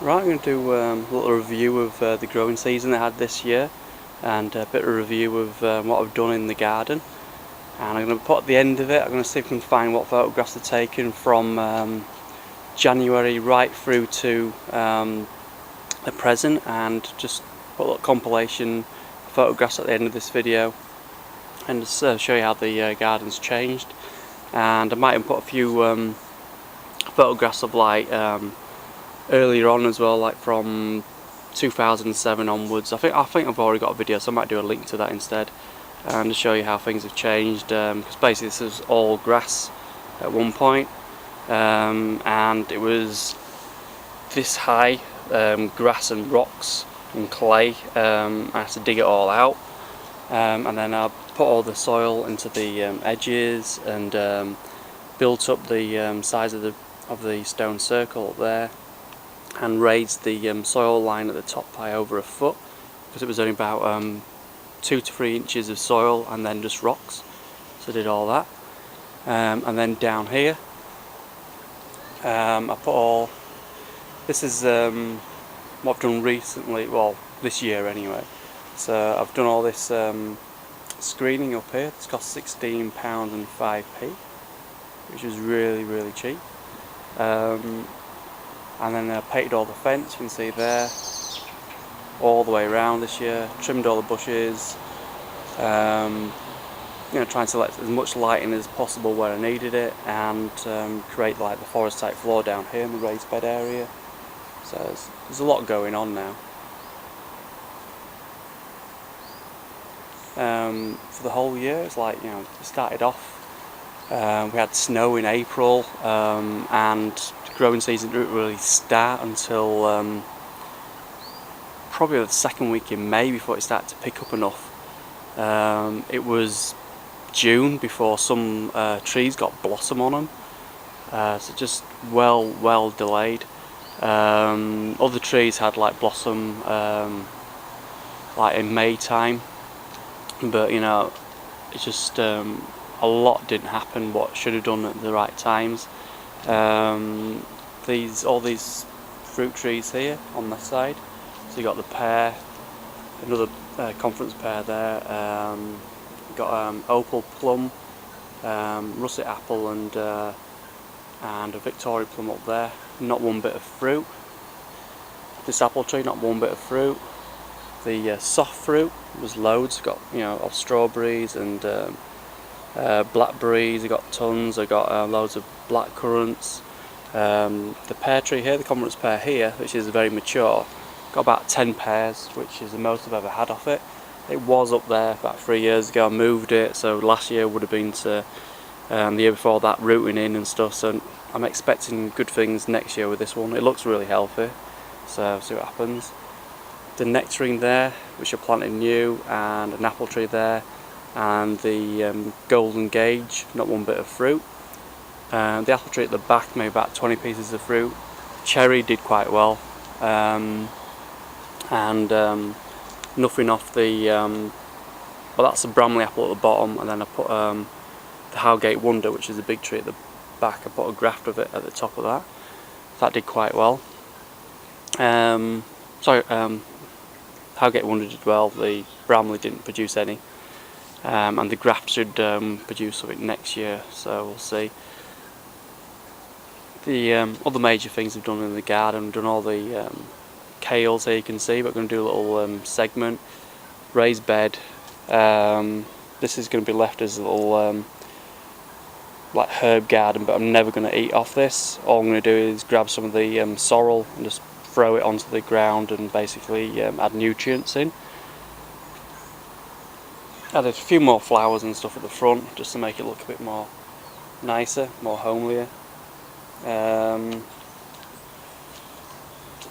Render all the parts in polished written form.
Right, I'm going to do a little review of the growing season I had this year, and a bit of review of what I've done in the garden. And I'm going to put at the end of it, I'm going to see if I can find what photographs are taken from January right through to the present, and just put a little compilation photographs at the end of this video, and just show you how the garden's changed. And I might even put a few photographs of like earlier on as well, like from 2007 onwards. I think I've already got a video, so I might do a link to that instead, and to show you how things have changed. Because basically this was all grass at one point, and it was this high, grass and rocks and clay. I had to dig it all out, and then I put all the soil into the edges, and built up the size of the stone circle up there, and raised the soil line at the top by over a foot, because it was only about 2 to 3 inches of soil and then just rocks. So I did all that, and then down here I put all, this is what I've done recently, well this year anyway. So I've done all this screening up here. It's cost £16 and 5p, which is really cheap. And then I painted all the fence, you can see there, all the way around this year. Trimmed all the bushes, trying to let as much lighting as possible where I needed it, and create like the forest type floor down here in the raised bed area. So there's a lot going on now. For the whole year, it's like, it started off, we had snow in April, and growing season didn't really start until probably the second week in May before it started to pick up enough. It was June before some trees got blossom on them, so just well delayed. Other trees had like blossom like in May time, but it's just a lot didn't happen what should have done at the right times. All these fruit trees here on this side, so you got the pear, another conference pear there, got opal plum, russet apple, and a Victoria plum up there. Not one bit of fruit. This apple tree, not one bit of fruit. The soft fruit was loads. Got of strawberries and blackberries. I got tons. I got loads of black currants. The pear tree here, the conference pear here, which is very mature, got about 10 pears, which is the most I've ever had off it. It was up there about 3 years ago. I moved it, so last year would have been to the year before that, rooting in and stuff. So I'm expecting good things next year with this one. It looks really healthy, so see what happens. The nectarine there, which I planted new, and an apple tree there, and the golden gauge, not one bit of fruit. The apple tree at the back made about 20 pieces of fruit. Cherry did quite well, and nothing off the, well, that's the Bramley apple at the bottom, and then I put the Howgate Wonder, which is a big tree at the back. I put a graft of it at the top of that. That did quite well. Howgate Wonder did well. The Bramley didn't produce any, and the graft should produce something next year, so we'll see. The other major things I've done in the garden, I've done all the kales here, you can see, but I'm going to do a little segment. Raised bed. This is going to be left as a little like herb garden, but I'm never going to eat off this. All I'm going to do is grab some of the sorrel and just throw it onto the ground and basically add nutrients in. Added a few more flowers and stuff at the front just to make it look a bit more nicer, more homelier.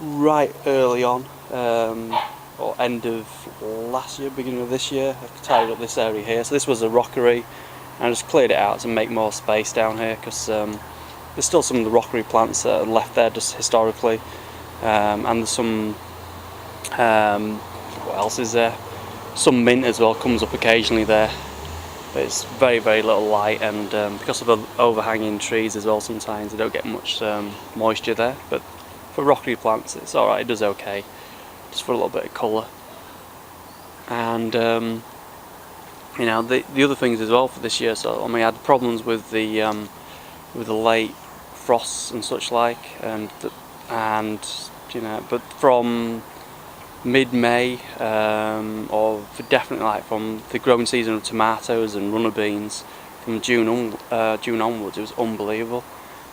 Right early on, or end of last year, beginning of this year, I tidied up this area here. So this was a rockery, and I just cleared it out to make more space down here, because there's still some of the rockery plants that are left there just historically, and there's some, what else is there? Some mint as well comes up occasionally there, but it's very little light, and because of the overhanging trees as well, sometimes they don't get much moisture there, but for rocky plants it's alright, it does okay, just for a little bit of colour. And you know, the other things as well for this year, so I mean I had problems with the late frosts and such like, and you know, but from mid-May, or definitely like from the growing season of tomatoes and runner beans, from June onwards, it was unbelievable.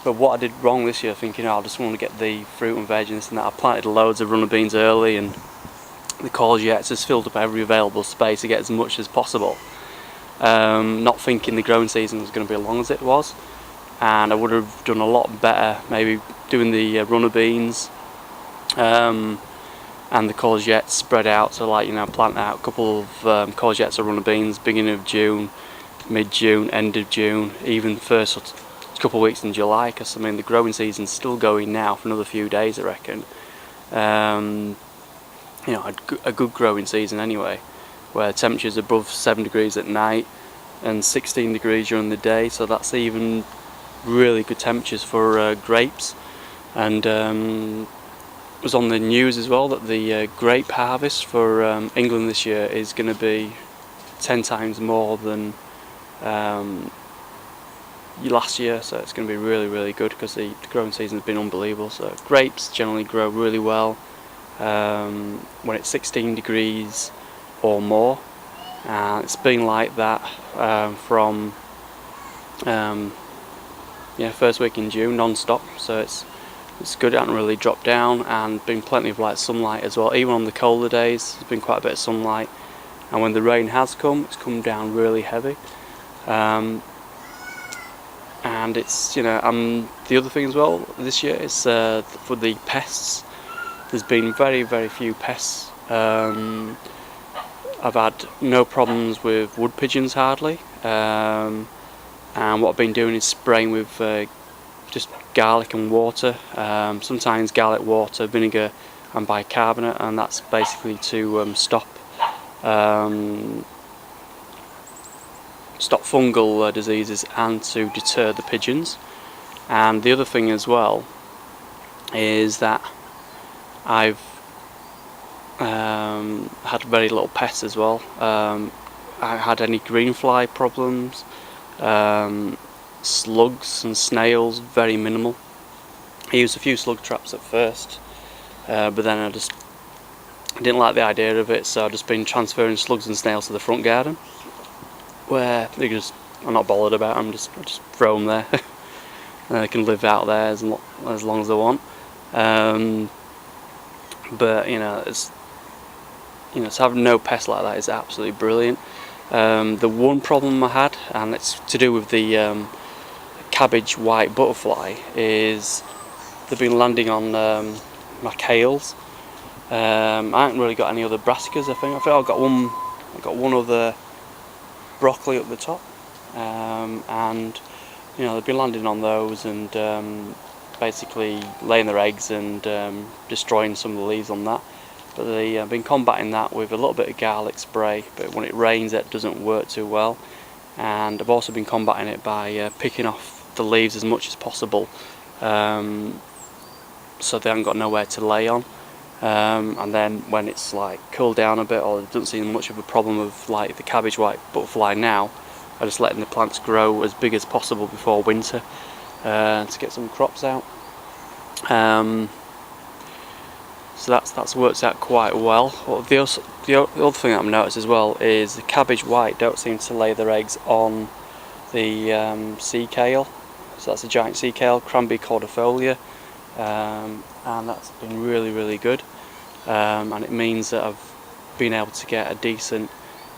But what I did wrong this year, thinking, oh, I just want to get the fruit and veg and this and that, I planted loads of runner beans early, and the courgettes just filled up every available space to get as much as possible, not thinking the growing season was going to be as long as it was. And I would have done a lot better maybe doing the runner beans and the courgettes spread out, so like, you know, plant out a couple of courgettes or runner beans beginning of June, mid-June, end of June, even first couple of weeks in July, because I mean the growing season's still going now for another few days I reckon. You know, a good growing season anyway, where temperatures above 7 degrees at night and 16 degrees during the day, so that's even really good temperatures for grapes. And it was on the news as well that the grape harvest for England this year is going to be 10 times more than last year, so it's going to be really good, because the growing season has been unbelievable. So grapes generally grow really well when it's 16 degrees or more, and it's been like that from yeah, first week in June non-stop, so it's good. It hasn't really dropped down, and been plenty of like sunlight as well. Even on the colder days there's been quite a bit of sunlight, and when the rain has come, it's come down really heavy. And it's, you know, the other thing as well this year is for the pests. There's been very few pests. I've had no problems with wood pigeons hardly, and what I've been doing is spraying with just garlic and water, sometimes garlic water, vinegar and bicarbonate, and that's basically to stop fungal diseases and to deter the pigeons. And the other thing as well is that I've had very little pests as well. I had any greenfly problems, slugs and snails, very minimal. I used a few slug traps at first, but then I just didn't like the idea of it, so I've just been transferring slugs and snails to the front garden, where I'm not bothered about them, just throw them there. They can live out there as long as they want. But you know, to have no pests like that is absolutely brilliant. The one problem I had, and it's to do with the cabbage white butterfly, is they've been landing on my kales. I haven't really got any other brassicas. I think I've got one other broccoli up the top, and you know, they've been landing on those and basically laying their eggs and destroying some of the leaves on that. But they've been combating that with a little bit of garlic spray, but when it rains it doesn't work too well. And I've also been combating it by picking off the leaves as much as possible, so they haven't got nowhere to lay on. And then when it's like cooled down a bit, or it doesn't seem much of a problem with like the cabbage white butterfly now, I'm just letting the plants grow as big as possible before winter to get some crops out. So that's worked out quite well. The other thing that I've noticed as well is the cabbage white don't seem to lay their eggs on the sea kale. So that's a giant sea kale, Cranberry cordifolia, and that's been really good. And it means that I've been able to get a decent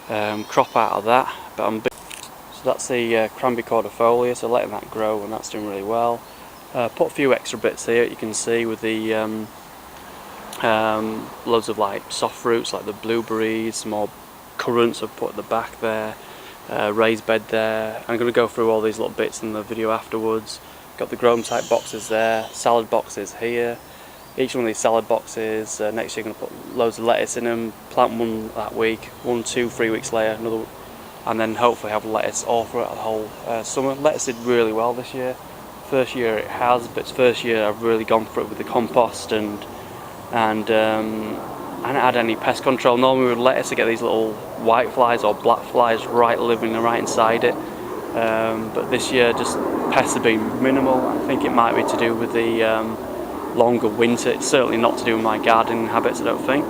crop out of that. So that's the Cranberry cordifolia, so letting that grow, and that's doing really well. Put a few extra bits here, you can see, with the loads of like soft fruits like the blueberries, some more currants I've put at the back there, raised bed there. I'm going to go through all these little bits in the video afterwards. Got the grown type boxes there, salad boxes here. Each one of these salad boxes, next year I'm going to put loads of lettuce in them, plant one that week, 1, 2, 3 weeks later another, and then hopefully have lettuce all throughout the whole summer. Lettuce did really well this year. first year it has, but it's first year I've really gone for it with the compost and I hadn't had any pest control. Normally with lettuce I get these little white flies or black flies living right inside it, but this year just pests have been minimal. I think it might be to do with the longer winter. It's certainly not to do with my gardening habits, I don't think.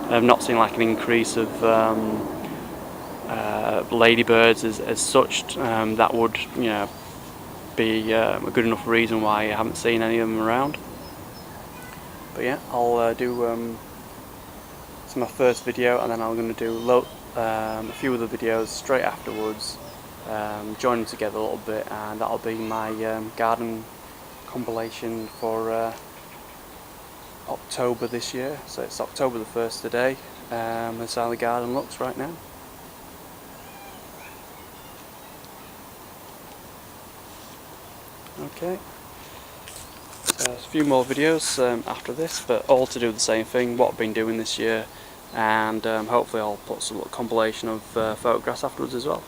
I've not seen like an increase of ladybirds as such. That would, you know, be a good enough reason why I haven't seen any of them around. But yeah, I'll do it's my first video, and then I'm going to do a few other videos straight afterwards, join them together a little bit, and that'll be my garden compilation for October this year. So it's October the 1st today. That's how the garden looks right now. Okay, so a few more videos after this, but all to do the same thing, what I've been doing this year, and hopefully I'll put some compilation of photographs afterwards as well.